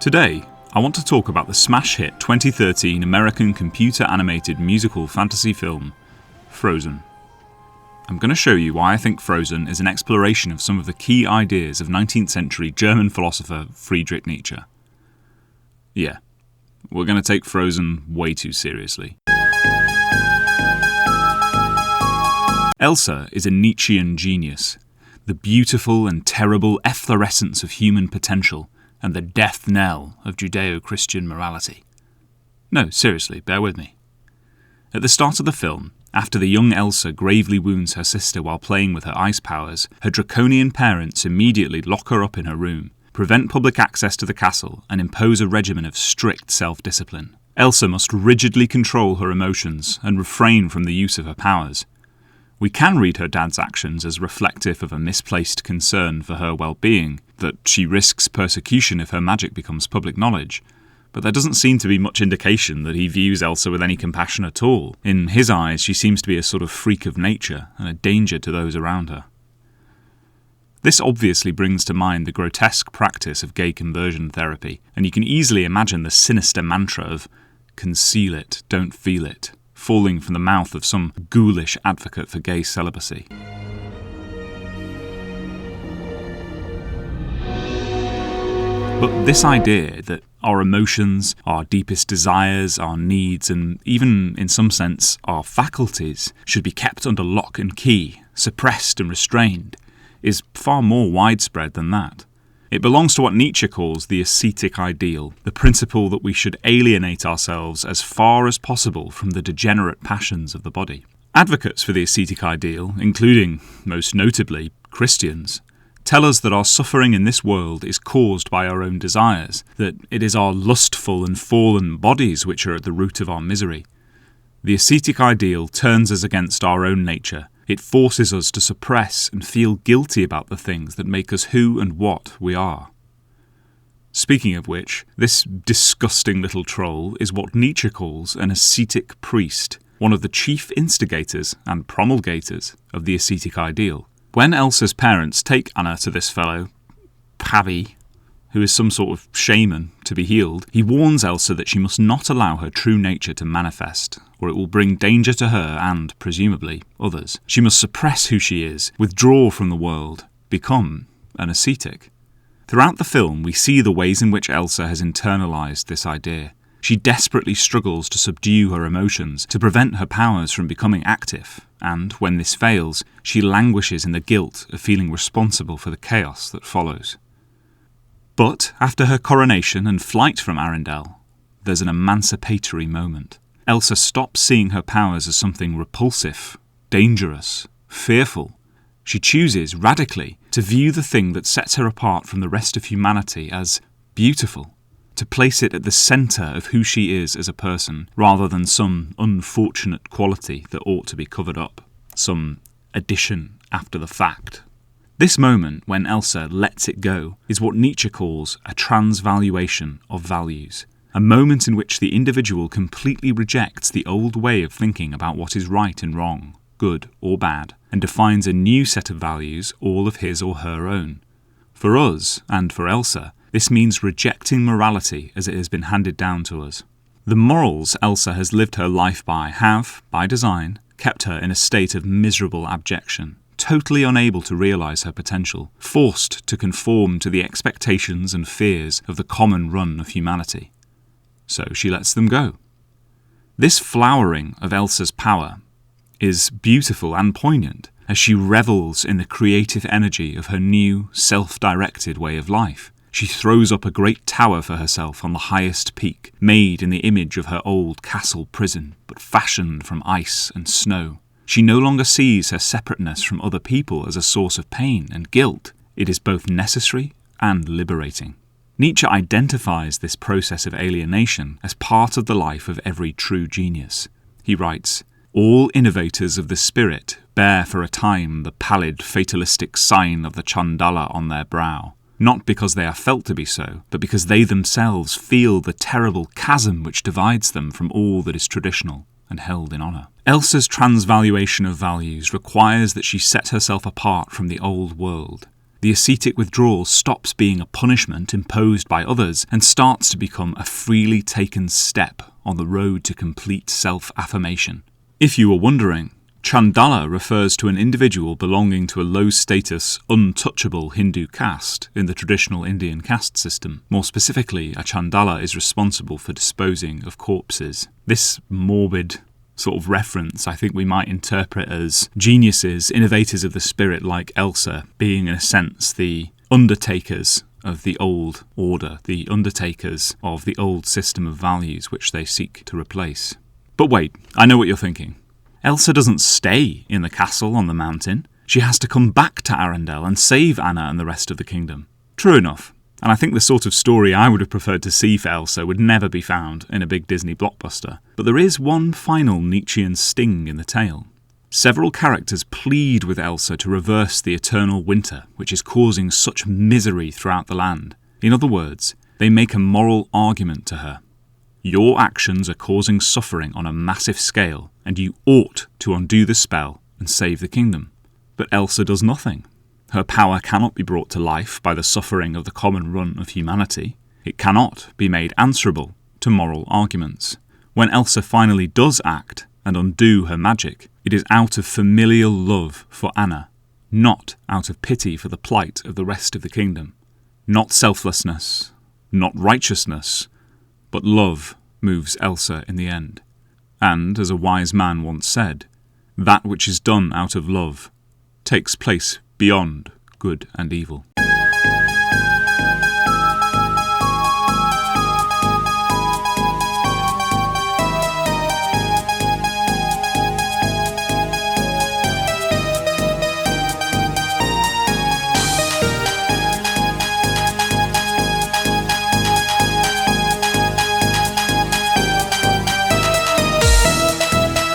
Today, I want to talk about the smash hit 2013 American computer-animated musical fantasy film, Frozen. I'm going to show you why I think Frozen is an exploration of some of the key ideas of 19th century German philosopher Friedrich Nietzsche. Yeah, we're going to take Frozen way too seriously. Elsa is a Nietzschean genius, the beautiful and terrible efflorescence of human potential, and the death knell of Judeo-Christian morality. No, seriously, bear with me. At the start of the film, after the young Elsa gravely wounds her sister while playing with her ice powers, her draconian parents immediately lock her up in her room, prevent public access to the castle, and impose a regimen of strict self-discipline. Elsa must rigidly control her emotions and refrain from the use of her powers. We can read her dad's actions as reflective of a misplaced concern for her well-being, that she risks persecution if her magic becomes public knowledge, but there doesn't seem to be much indication that he views Elsa with any compassion at all. In his eyes, she seems to be a sort of freak of nature and a danger to those around her. This obviously brings to mind the grotesque practice of gay conversion therapy, and you can easily imagine the sinister mantra of "conceal it, don't feel it," falling from the mouth of some ghoulish advocate for gay celibacy. But this idea that our emotions, our deepest desires, our needs, and even, in some sense, our faculties should be kept under lock and key, suppressed and restrained, is far more widespread than that. It belongs to what Nietzsche calls the ascetic ideal, the principle that we should alienate ourselves as far as possible from the degenerate passions of the body. Advocates for the ascetic ideal, including, most notably, Christians, tell us that our suffering in this world is caused by our own desires, that it is our lustful and fallen bodies which are at the root of our misery. The ascetic ideal turns us against our own nature. It forces us to suppress and feel guilty about the things that make us who and what we are. Speaking of which, this disgusting little troll is what Nietzsche calls an ascetic priest, one of the chief instigators and promulgators of the ascetic ideal. When Elsa's parents take Anna to this fellow, Pavi, who is some sort of shaman, to be healed, he warns Elsa that she must not allow her true nature to manifest, or it will bring danger to her and, presumably, others. She must suppress who she is, withdraw from the world, become an ascetic. Throughout the film, we see the ways in which Elsa has internalized this idea. She desperately struggles to subdue her emotions, to prevent her powers from becoming active, and, when this fails, she languishes in the guilt of feeling responsible for the chaos that follows. But, after her coronation and flight from Arendelle, there's an emancipatory moment. Elsa stops seeing her powers as something repulsive, dangerous, fearful. She chooses, radically, to view the thing that sets her apart from the rest of humanity as beautiful, to place it at the centre of who she is as a person, rather than some unfortunate quality that ought to be covered up, some addition after the fact. This moment, when Elsa lets it go, is what Nietzsche calls a transvaluation of values, a moment in which the individual completely rejects the old way of thinking about what is right and wrong, good or bad, and defines a new set of values, all of his or her own. For us, and for Elsa, this means rejecting morality as it has been handed down to us. The morals Elsa has lived her life by have, by design, kept her in a state of miserable abjection, totally unable to realise her potential, forced to conform to the expectations and fears of the common run of humanity. So she lets them go. This flowering of Elsa's power is beautiful and poignant as she revels in the creative energy of her new, self-directed way of life. She throws up a great tower for herself on the highest peak, made in the image of her old castle prison, but fashioned from ice and snow. She no longer sees her separateness from other people as a source of pain and guilt. It is both necessary and liberating. Nietzsche identifies this process of alienation as part of the life of every true genius. He writes, "All innovators of the spirit bear for a time the pallid, fatalistic sign of the Chandala on their brow, not because they are felt to be so, but because they themselves feel the terrible chasm which divides them from all that is traditional and held in honour." Elsa's transvaluation of values requires that she set herself apart from the old world. The ascetic withdrawal stops being a punishment imposed by others and starts to become a freely taken step on the road to complete self-affirmation. If you were wondering, Chandala refers to an individual belonging to a low-status, untouchable Hindu caste in the traditional Indian caste system. More specifically, a Chandala is responsible for disposing of corpses. This morbid sort of reference I think we might interpret as geniuses, innovators of the spirit like Elsa, being in a sense the undertakers of the old order, the undertakers of the old system of values which they seek to replace. But wait, I know what you're thinking. Elsa doesn't stay in the castle on the mountain. She has to come back to Arendelle and save Anna and the rest of the kingdom. True enough. And I think the sort of story I would have preferred to see for Elsa would never be found in a big Disney blockbuster. But there is one final Nietzschean sting in the tale. Several characters plead with Elsa to reverse the eternal winter, which is causing such misery throughout the land. In other words, they make a moral argument to her. Your actions are causing suffering on a massive scale, and you ought to undo the spell and save the kingdom. But Elsa does nothing. Her power cannot be brought to life by the suffering of the common run of humanity. It cannot be made answerable to moral arguments. When Elsa finally does act and undo her magic, it is out of familial love for Anna, not out of pity for the plight of the rest of the kingdom. Not selflessness, not righteousness, but love moves Elsa in the end. And, as a wise man once said, that which is done out of love takes place beyond good and evil.